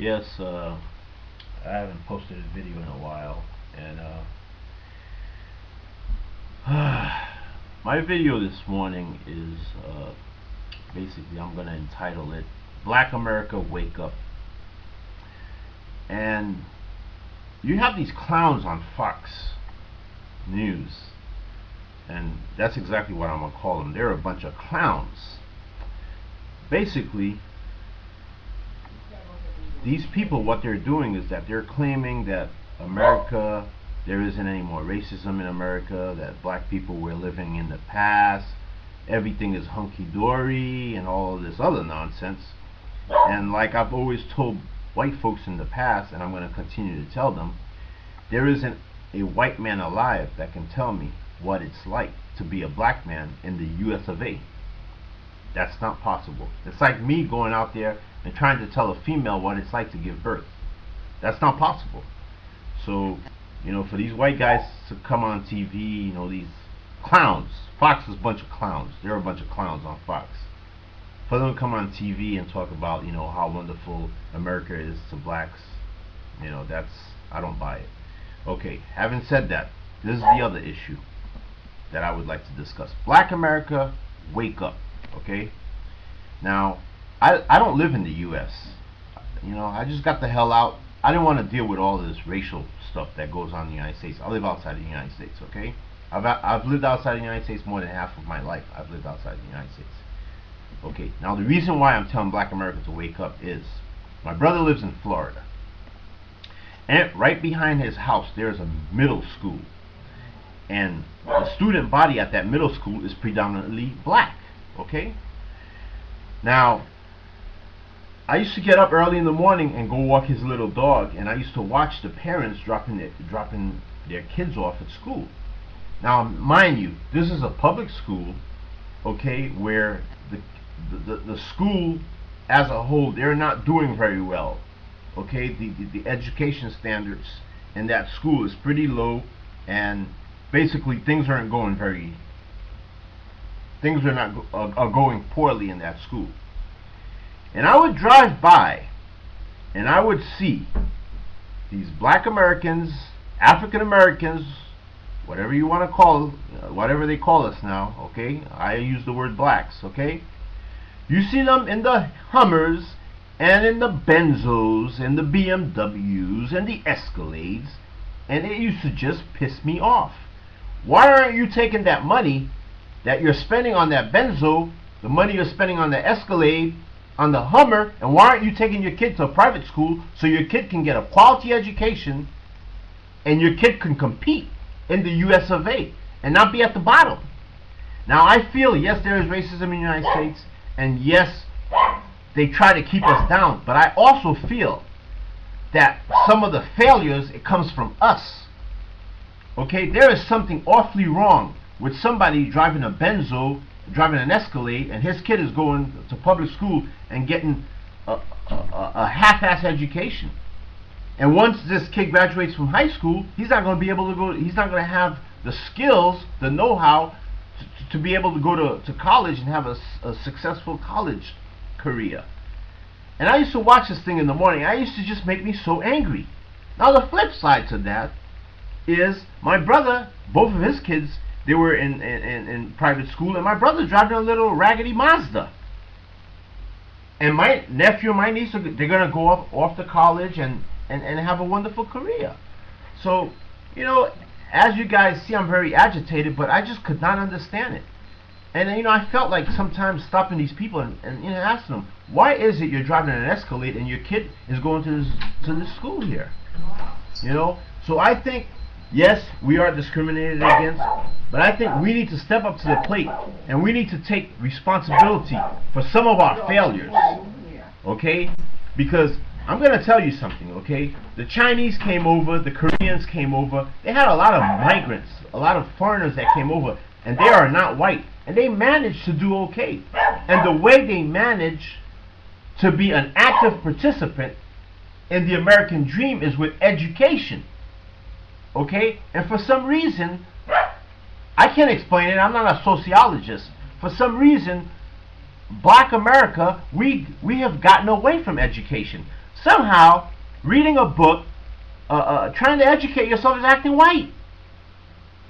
Yes, I haven't posted a video in a while, and my video this morning is basically I'm gonna entitle it "Black America Wake Up." And you have these clowns on Fox News, and that's exactly what I'm gonna call them. They're a bunch of clowns. Basically, these people, what they're doing is that they're claiming that America, there isn't any more racism in America, that black people were living in the past, everything is hunky-dory, and all of this other nonsense. And like I've always told white folks in the past, and I'm going to continue to tell them, there isn't a white man alive that can tell me what it's like to be a black man in the US of A. That's not possible. It's like me going out there and trying to tell a female what it's like to give birth. That's not possible. So, for these white guys to come on TV, these clowns, Fox is a bunch of clowns. They're a bunch of clowns on Fox. For them to come on TV and talk about, how wonderful America is to blacks, I don't buy it. Okay, having said that, this is the other issue that I would like to discuss. Black America, wake up. Okay? Now, I don't live in the U.S. I just got the hell out. I didn't want to deal with all this racial stuff that goes on in the United States. I live outside the United States, okay? I've lived outside the United States more than half of my life. I've lived outside the United States. Okay, now the reason why I'm telling black America to wake up is my brother lives in Florida. And right behind his house, there's a middle school. And the student body at that middle school is predominantly black, okay? Now, I used to get up early in the morning and go walk his little dog, and I used to watch the parents dropping their kids off at school. Now, mind you, this is a public school, okay, where the school as a whole, they're not doing very well, okay? The education standards in that school is pretty low, and basically things are going poorly in that school. And I would drive by and I would see these black Americans, African Americans, whatever you want to call, whatever they call us now, okay? I use the word blacks, okay? You see them in the Hummers and in the Benzos and the BMWs and the Escalades, and it used to just piss me off. Why aren't you taking that money that you're spending on that Benzo, the money you're spending on the Escalade, on the Hummer, and why aren't you taking your kid to a private school so your kid can get a quality education and your kid can compete in the US of A and not be at the bottom? Now, I feel, yes, there is racism in the United States, and yes, they try to keep us down, but I also feel that some of the failures, it comes from us. Okay, there is something awfully wrong with somebody driving a Benzo, driving an Escalade, and his kid is going to public school and getting a half-ass education. And once this kid graduates from high school, he's not going to be able to go. He's not going to have the skills, the know-how to be able to go to college and have a successful college career. And I used to watch this thing in the morning. I used to just make me so angry. Now the flip side to that is my brother, both of his kids, they were in private school, and my brother's driving a little raggedy Mazda. And my nephew and my niece, they're going to go off to college and have a wonderful career. So, as you guys see, I'm very agitated, but I just could not understand it. And I felt like sometimes stopping these people and asking them, why is it you're driving an Escalade and your kid is going to this school here? So I think, yes, we are discriminated against, but I think we need to step up to the plate and we need to take responsibility for some of our failures, okay? Because I'm going to tell you something, okay? The Chinese came over, the Koreans came over. They had a lot of migrants, a lot of foreigners that came over, and they are not white. And they managed to do okay. And the way they manage to be an active participant in the American dream is with education. Okay? And for some reason, I can't explain it, I'm not a sociologist. For some reason, black America, we have gotten away from education. somehow reading a book, trying to educate yourself is acting white.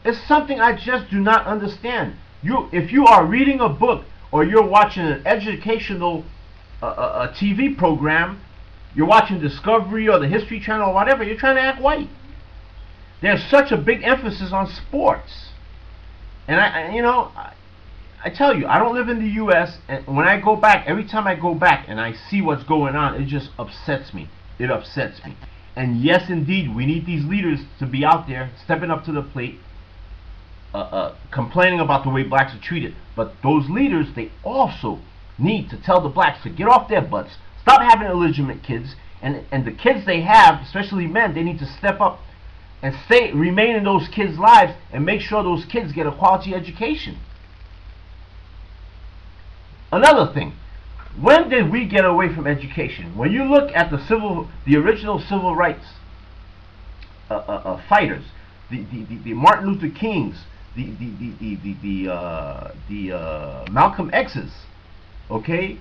It's something I just do not understand. If you are reading a book or you're watching an educational a TV program, you're watching Discovery or the History Channel or whatever, you're trying to act white. There's such a big emphasis on sports. And I tell you, I don't live in the U.S., and when I go back, every time I go back and I see what's going on, it just upsets me. It upsets me. And yes, indeed, we need these leaders to be out there, stepping up to the plate, complaining about the way blacks are treated. But those leaders, they also need to tell the blacks to get off their butts, stop having illegitimate kids, and the kids they have, especially men, they need to step up and remain in those kids' lives and make sure those kids get a quality education. Another thing, when did we get away from education? When you look at the original civil rights fighters, the Martin Luther Kings, the Malcolm X's, okay,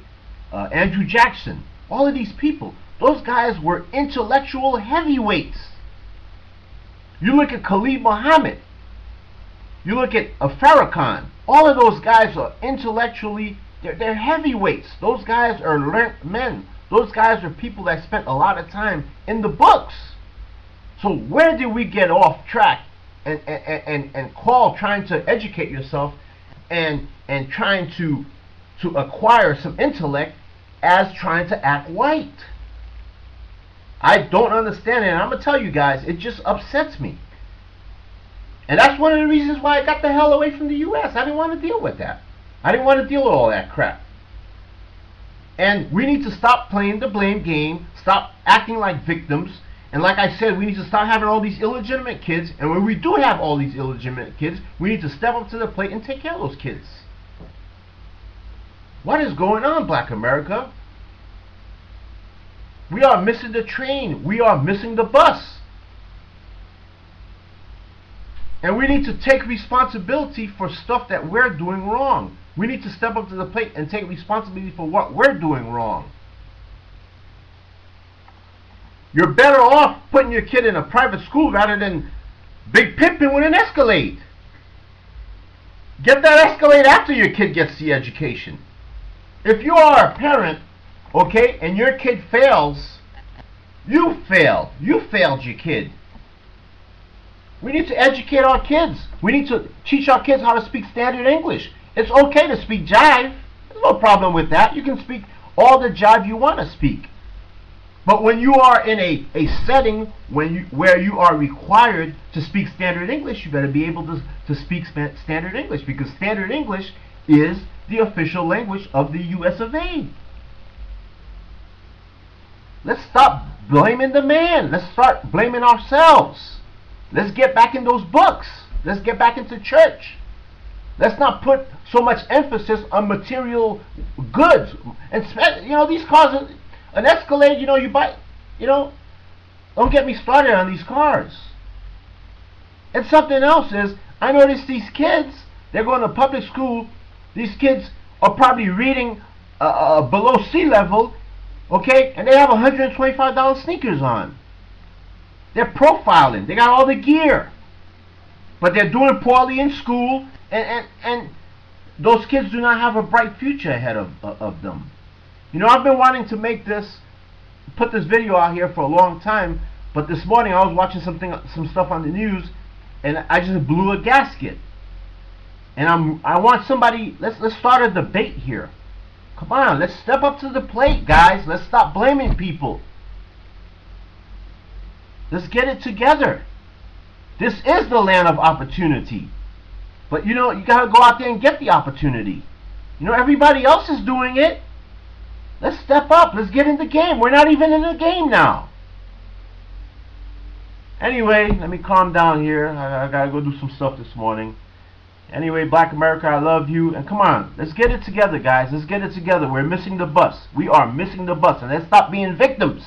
Andrew Jackson, all of these people, those guys were intellectual heavyweights. You look at Khalid Muhammad, you look at Farrakhan, all of those guys are intellectually, they're heavyweights. Those guys are learned men. Those guys are people that spent a lot of time in the books. So where did we get off track and call trying to educate yourself and trying to acquire some intellect as trying to act white? I don't understand it, and I'm going to tell you guys, it just upsets me. And that's one of the reasons why I got the hell away from the U.S. I didn't want to deal with that. I didn't want to deal with all that crap. And we need to stop playing the blame game, stop acting like victims, and like I said, we need to stop having all these illegitimate kids, and when we do have all these illegitimate kids, we need to step up to the plate and take care of those kids. What is going on, Black America? We are missing the train. We are missing the bus. And we need to take responsibility for stuff that we're doing wrong. We need to step up to the plate and take responsibility for what we're doing wrong. You're better off putting your kid in a private school rather than big pimping with an Escalade. Get that Escalade after your kid gets the education. If you are a parent, okay, and your kid fails, you failed. You failed your kid. We need to educate our kids. We need to teach our kids how to speak standard English. It's okay to speak jive. There's no problem with that. You can speak all the jive you want to speak. But when you are in a setting where you are required to speak standard English, you better be able to speak standard English, because standard English is the official language of the US of A. Let's stop blaming the man. Let's start blaming ourselves. Let's get back in those books. Let's get back into church. Let's not put so much emphasis on material goods. And these cars, an Escalade, you buy, don't get me started on these cars. And something else is, I notice these kids, they're going to public school. These kids are probably reading below sea level, okay, and they have $125 sneakers on. They're profiling. They got all the gear. But they're doing poorly in school, and those kids do not have a bright future ahead of them. I've been wanting to put this video out here for a long time, but this morning I was watching some stuff on the news, and I just blew a gasket. And I want somebody, let's start a debate here. Come on, let's step up to the plate, guys. Let's stop blaming people. Let's get it together. This is the land of opportunity. But you gotta go out there and get the opportunity. Everybody else is doing it. Let's step up. Let's get in the game. We're not even in the game now. Anyway, let me calm down here. I gotta go do some stuff this morning. Anyway, Black America, I love you. And come on, let's get it together, guys. Let's get it together. We're missing the bus. We are missing the bus. And let's stop being victims.